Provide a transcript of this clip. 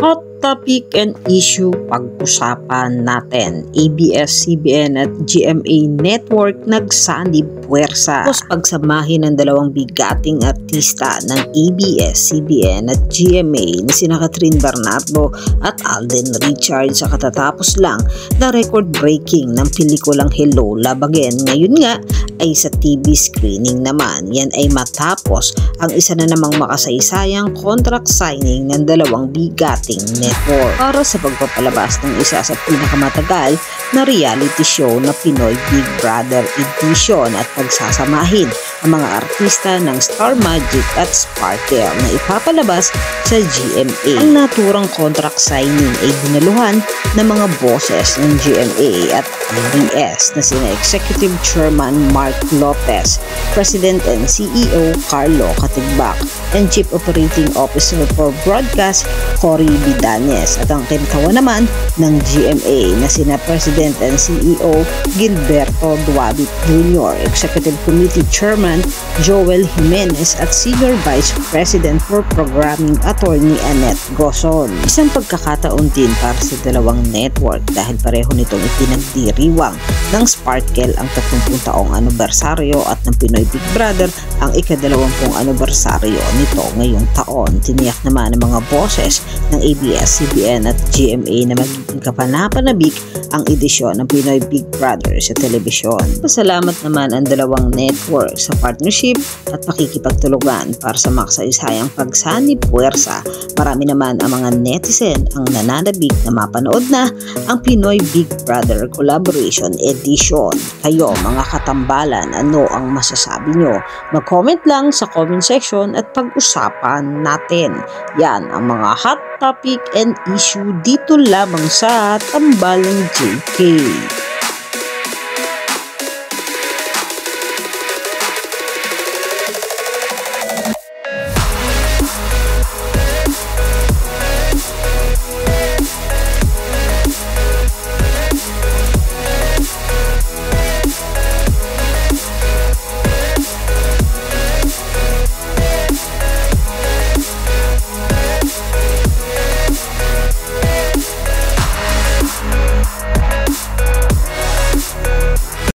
Hot topic and issue pag-usapan natin. ABS-CBN at GMA Network nagsanib puwersa. Tapos pagsamahin ng dalawang bigating artista ng ABS-CBN at GMA na sina Catherine Bernardo at Alden Richards sa katatapos lang na record-breaking ng pelikulang Hello, Love Again. Ngayon nga ay sa TV screening naman. Yan ay matapos ang isa na namang makasaysayang contract signing ng dalawang bigating network para sa pagpapalabas ng isa sa pinakamatagal na reality show na Pinoy Big Brother Edition at pagsasamahin ang mga artista ng Star Magic at Sparkle na ipapalabas sa GMA. Ang naturang contract signing ay dinaluhan ng mga bosses ng GMA at ABS na sina Executive Chairman Mark Lopez, President and CEO Carlo Katigbak, and Chief Operating Officer for Broadcast Cory Bidanes at ang kinatawan naman ng GMA na sina President and CEO Gilberto Duabit Jr., Executive Committee Chairman Joel Jimenez at Senior Vice President for Programming Attorney Annette Gozon. Isang pagkakataon din para sa dalawang network dahil pareho nitong ipinagdiriwang ng Sparkle ang 30 taong anibersaryo at ng Pinoy Big Brother ang ika-20 anibersaryo nito ngayong taon. Tiniyak naman ng mga bosses ng ABS-CBN at GMA na magiging kapanapanabik ang edisyon ng Pinoy Big Brother sa telebisyon. Pasalamat naman ang dalawang network sa partnership at pakikipagtulungan para sa makasaysayang pagsanib puwersa. Marami naman ang mga netizen ang nananabik na mapanood na ang Pinoy Big Brother Collaboration Edition. Kayo mga katambalan, ano ang masasabi nyo? Mag-comment lang sa comment section at pag-usapan natin. Yan ang mga hot topic and issue dito lamang sa Tambalang JK.